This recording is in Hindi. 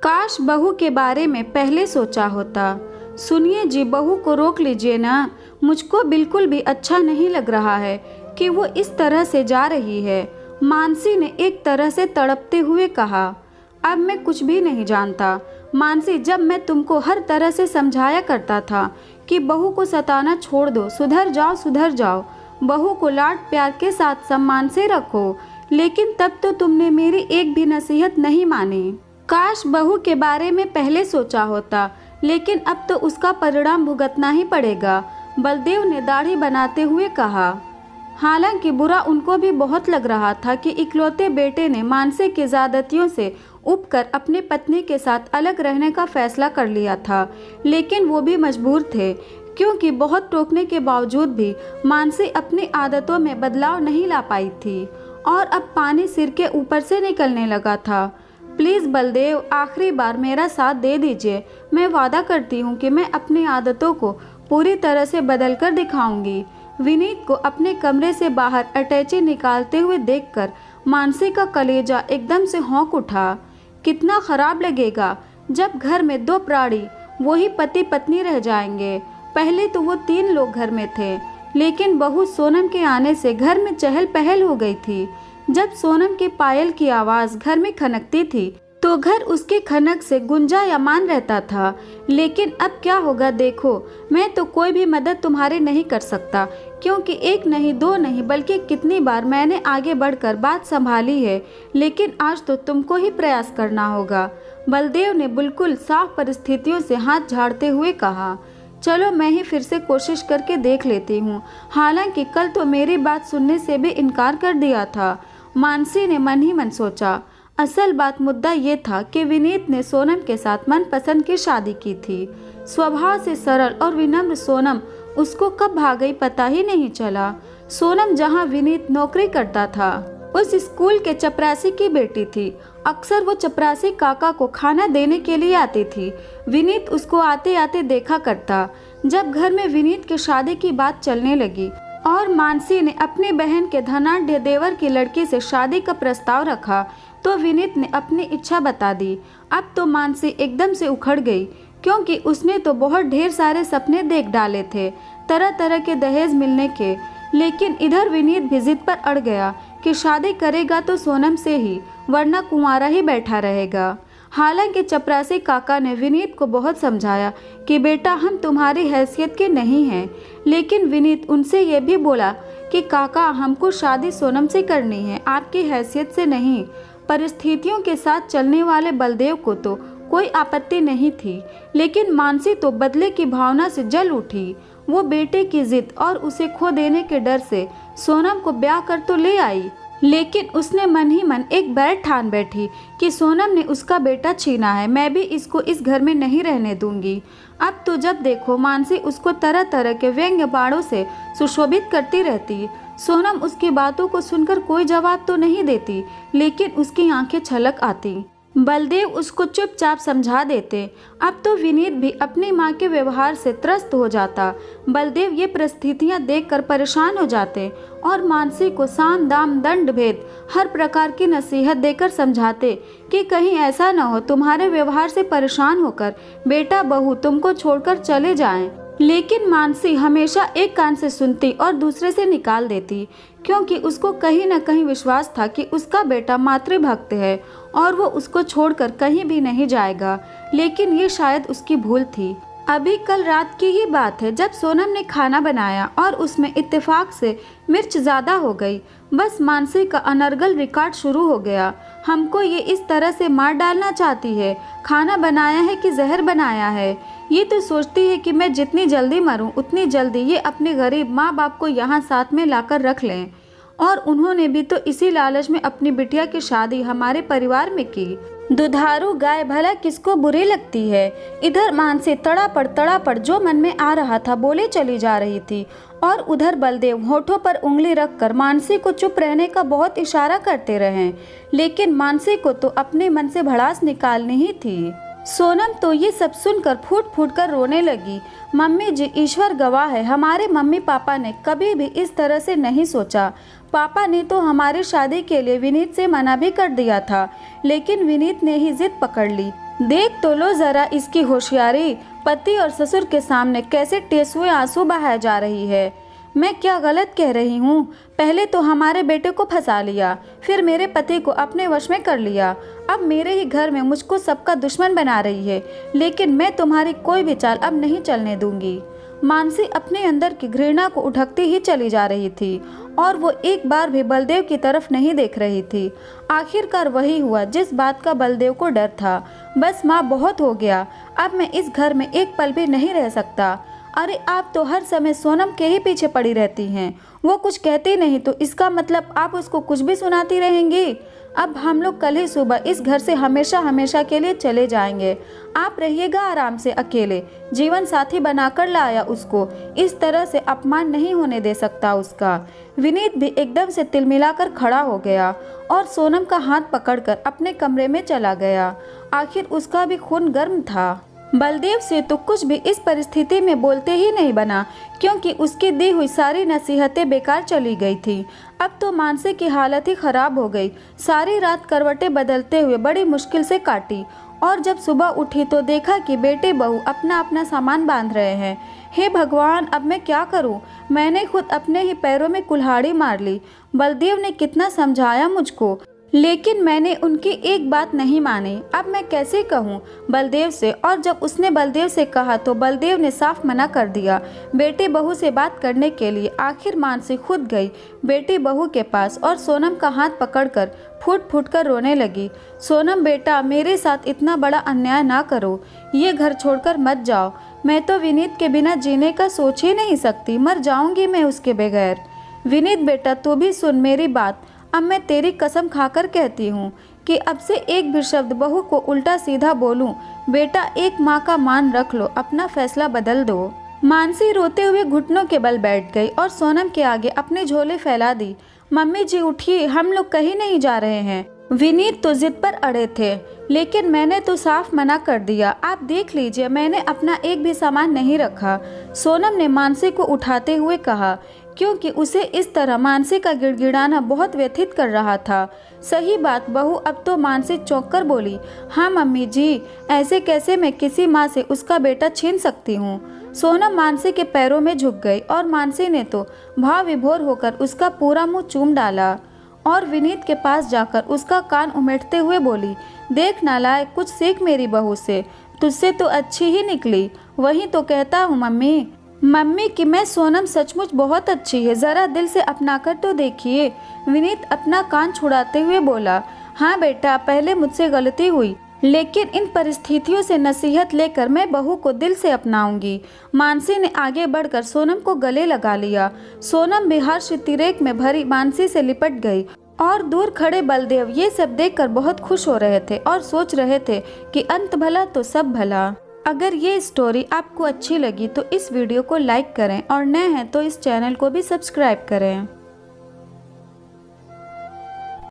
काश बहू के बारे में पहले सोचा होता। सुनिए जी, बहू को रोक लीजिए ना, मुझको बिल्कुल भी अच्छा नहीं लग रहा है कि वो इस तरह से जा रही है। मानसी ने एक तरह से तड़पते हुए कहा। अब मैं कुछ भी नहीं जानता मानसी, जब मैं तुमको हर तरह से समझाया करता था कि बहू को सताना छोड़ दो, सुधर जाओ सुधर जाओ, बहू को लाड प्यार के साथ सम्मान से रखो, लेकिन तब तो तुमने मेरी एक भी नसीहत नहीं मानी। काश बहू के बारे में पहले सोचा होता, लेकिन अब तो उसका परिणाम भुगतना ही पड़ेगा, बलदेव ने दाढ़ी बनाते हुए कहा। हालांकि बुरा उनको भी बहुत लग रहा था कि इकलौते बेटे ने मानसी की ज़्यादतियों से उपकर अपनी पत्नी के साथ अलग रहने का फैसला कर लिया था, लेकिन वो भी मजबूर थे, क्योंकि बहुत टोकने के बावजूद भी मानसी अपनी आदतों में बदलाव नहीं ला पाई थी और अब पानी सिर के ऊपर से निकलने लगा था। प्लीज़ बलदेव, आखिरी बार मेरा साथ दे दीजिए। मैं वादा करती हूँ कि मैं अपनी आदतों को पूरी तरह से बदल कर दिखाऊंगी। विनीत को अपने कमरे से बाहर अटैची निकालते हुए देखकर मानसी का कलेजा एकदम से हौंक उठा। कितना खराब लगेगा जब घर में दो प्राणी, वही पति पत्नी रह जाएंगे। पहले तो वो 3 लोग घर में थे, लेकिन बहू सोनम के आने से घर में चहल पहल हो गई थी। जब सोनम के पायल की आवाज़ घर में खनकती थी तो घर उसके खनक से गुंजायमान रहता था। लेकिन अब क्या होगा देखो, मैं तो कोई भी मदद तुम्हारी नहीं कर सकता, क्योंकि 1 नहीं 2 नहीं बल्कि कितनी बार मैंने आगे बढ़कर बात संभाली है, लेकिन आज तो तुमको ही प्रयास करना होगा। बलदेव ने बिल्कुल साफ परिस्थितियों से हाथ झाड़ते हुए कहा। चलो मैं ही फिर से कोशिश करके देख लेती हूँ। हालांकि कल तो मेरी बात सुनने से भी इनकार कर दिया था, मानसी ने मन ही मन सोचा। असल बात मुद्दा ये था कि विनीत ने सोनम के साथ मनपसंद की शादी की थी। स्वभाव से सरल और विनम्र सोनम उसको कब भाग गई पता ही नहीं चला। सोनम जहाँ विनीत नौकरी करता था, उस स्कूल के चपरासी की बेटी थी। अक्सर वो चपरासी काका को खाना देने के लिए आती थी। विनीत उसको आते आते देखा करता। जब घर में विनीत की शादी की बात चलने लगी और मानसी ने अपनी बहन के धनाढ्य देवर की लड़की से शादी का प्रस्ताव रखा, तो विनीत ने अपनी इच्छा बता दी। अब तो मानसी एकदम से उखड़ गई, क्योंकि उसने तो बहुत ढेर सारे सपने देख डाले थे, तरह तरह के दहेज मिलने के। लेकिन इधर विनीत भी जिद पर अड़ गया कि शादी करेगा तो सोनम से ही, वरना कुंवारा ही बैठा रहेगा। हालांकि चपरासी काका ने विनीत को बहुत समझाया कि बेटा, हम तुम्हारी हैसियत के नहीं हैं, लेकिन विनीत उनसे ये भी बोला कि काका, हमको शादी सोनम से करनी है, आपकी हैसियत से नहीं। परिस्थितियों के साथ चलने वाले बलदेव को तो कोई आपत्ति नहीं थी, लेकिन मानसी तो बदले की भावना से जल उठी। वो बेटे की जिद और उसे खो देने के डर से सोनम को ब्याह कर तो ले आई, लेकिन उसने मन ही मन एक बैर ठान बैठी कि सोनम ने उसका बेटा छीना है, मैं भी इसको इस घर में नहीं रहने दूंगी। अब तो जब देखो मानसी उसको तरह तरह के व्यंग्य बाणों से सुशोभित करती रहती। सोनम उसकी बातों को सुनकर कोई जवाब तो नहीं देती, लेकिन उसकी आंखें छलक आती। बलदेव उसको चुपचाप समझा देते। अब तो विनीत भी अपनी माँ के व्यवहार से त्रस्त हो जाता। बलदेव ये परिस्थितियाँ देखकर परेशान हो जाते और मानसी को साम दाम दंड भेद हर प्रकार की नसीहत देकर समझाते कि कहीं ऐसा न हो तुम्हारे व्यवहार से परेशान होकर बेटा बहू तुमको छोड़कर चले जाएं। लेकिन मानसी हमेशा एक कान से सुनती और दूसरे से निकाल देती, क्योंकि उसको कहीं न कहीं विश्वास था कि उसका बेटा मातृभक्त है और वो उसको छोड़कर कहीं भी नहीं जाएगा। लेकिन ये शायद उसकी भूल थी। अभी कल रात की ही बात है, जब सोनम ने खाना बनाया और उसमें इत्तेफाक से मिर्च ज़्यादा हो गई। बस मानसी का अनर्गल रिकॉर्ड शुरू हो गया। हमको ये इस तरह से मार डालना चाहती है, खाना बनाया है कि जहर बनाया है। ये तो सोचती है कि मैं जितनी जल्दी मरूं उतनी जल्दी ये अपने गरीब माँ बाप को यहाँ साथ में लाकर रख लें। और उन्होंने भी तो इसी लालच में अपनी बिटिया की शादी हमारे परिवार में की। दुधारू गाय भला किसको बुरी लगती है। इधर मानसी तड़ापड़ जो मन में आ रहा था बोले चली जा रही थी, और उधर बलदेव होठों पर उंगली रखकर मानसी को चुप रहने का बहुत इशारा करते रहे। लेकिन मानसी को तो अपने मन से भड़ास निकालनी ही थी। सोनम तो ये सब सुनकर फूट फूट कर रोने लगी। मम्मी जी, ईश्वर गवाह है, हमारे मम्मी पापा ने कभी भी इस तरह से नहीं सोचा। पापा ने तो हमारी शादी के लिए विनीत से मना भी कर दिया था, लेकिन विनीत ने ही जिद पकड़ ली। देख तो लो जरा इसकी होशियारी, पति और ससुर के सामने कैसे टेसुए आंसू बहाए जा रही है। मैं क्या गलत कह रही हूँ? पहले तो हमारे बेटे को फंसा लिया, फिर मेरे पति को अपने वश में कर लिया, अब मेरे ही घर में मुझको सबका दुश्मन बना रही है। लेकिन मैं तुम्हारी कोई भी चाल अब नहीं चलने दूंगी। मानसी अपने अंदर की घृणा को उठकती ही चली जा रही थी और वो एक बार भी बलदेव की तरफ नहीं देख रही थी। आखिरकार वही हुआ जिस बात का बलदेव को डर था। बस माँ, बहुत हो गया, अब मैं इस घर में एक पल भी नहीं रह सकता। अरे आप तो हर समय सोनम के ही पीछे पड़ी रहती हैं। वो कुछ कहती नहीं तो इसका मतलब आप उसको कुछ भी सुनाती रहेंगी। अब हम लोग कल ही सुबह इस घर से हमेशा हमेशा के लिए चले जाएंगे। आप रहिएगा आराम से अकेले। जीवन साथी बनाकर लाया उसको, इस तरह से अपमान नहीं होने दे सकता उसका। विनीत भी एकदम से तिलमिलाकर खड़ा हो गया और सोनम का हाथ पकड़कर अपने कमरे में चला गया। आखिर उसका भी खून गर्म था। बलदेव से तो कुछ भी इस परिस्थिति में बोलते ही नहीं बना, क्योंकि उसकी दी हुई सारी नसीहतें बेकार चली गई थी। अब तो मानसी की हालत ही खराब हो गई। सारी रात करवटें बदलते हुए बड़ी मुश्किल से काटी और जब सुबह उठी तो देखा कि बेटे बहू अपना अपना सामान बांध रहे हैं। हे भगवान, अब मैं क्या करूं? मैंने खुद अपने ही पैरों में कुल्हाड़ी मार ली। बलदेव ने कितना समझाया मुझको, लेकिन मैंने उनकी एक बात नहीं मानी। अब मैं कैसे कहूँ बलदेव से? और जब उसने बलदेव से कहा तो बलदेव ने साफ मना कर दिया बेटे बहू से बात करने के लिए। आखिर मानसी खुद गई बेटी बहू के पास और सोनम का हाथ पकड़कर फूट फूट कर रोने लगी। सोनम बेटा, मेरे साथ इतना बड़ा अन्याय ना करो, ये घर छोड़कर मत जाओ। मैं तो विनीत के बिना जीने का सोच ही नहीं सकती, मर जाऊंगी मैं उसके बगैर। विनीत बेटा, तू भी सुन मेरी बात। अब मैं तेरी कसम खाकर कहती हूँ कि अब से एक भी शब्द बहू को उल्टा सीधा बोलूँ। बेटा, एक माँ का मान रख लो, अपना फैसला बदल दो। मानसी रोते हुए घुटनों के बल बैठ गई और सोनम के आगे अपने झोले फैला दी। मम्मी जी उठिए, हम लोग कहीं नहीं जा रहे हैं। विनीत तो जिद पर अड़े थे, लेकिन मैंने तो साफ मना कर दिया। आप देख लीजिए, मैंने अपना एक भी सामान नहीं रखा। सोनम ने मानसी को उठाते हुए कहा, क्योंकि उसे इस तरह मानसी का गिड़गिड़ाना बहुत व्यथित कर रहा था। सही बात बहू, अब तो मानसी चौंक कर बोली, हाँ मम्मी जी, ऐसे कैसे मैं किसी माँ से उसका बेटा छीन सकती हूँ। सोनम मानसी के पैरों में झुक गई और मानसी ने तो भाव विभोर होकर उसका पूरा मुंह चूम डाला और विनीत के पास जाकर उसका कान उमेटते हुए बोली, देख नालायक, कुछ सीख मेरी बहू से, तुझसे तो अच्छी ही निकली। वही तो कहता हूँ मम्मी कि मैं सोनम सचमुच बहुत अच्छी है, जरा दिल से अपना कर तो देखिए। विनीत अपना कान छुड़ाते हुए बोला, हाँ बेटा, पहले मुझसे गलती हुई, लेकिन इन परिस्थितियों से नसीहत लेकर मैं बहू को दिल से अपनाऊंगी। मानसी ने आगे बढ़कर सोनम को गले लगा लिया। सोनम भी हर्ष तिरेक में भरी मानसी से लिपट गई और दूर खड़े बलदेव ये सब देखकर बहुत खुश हो रहे थे और सोच रहे थे कि अंत भला तो सब भला। अगर ये स्टोरी आपको अच्छी लगी तो इस वीडियो को लाइक करें और नए हैं तो इस चैनल को भी सब्सक्राइब करें।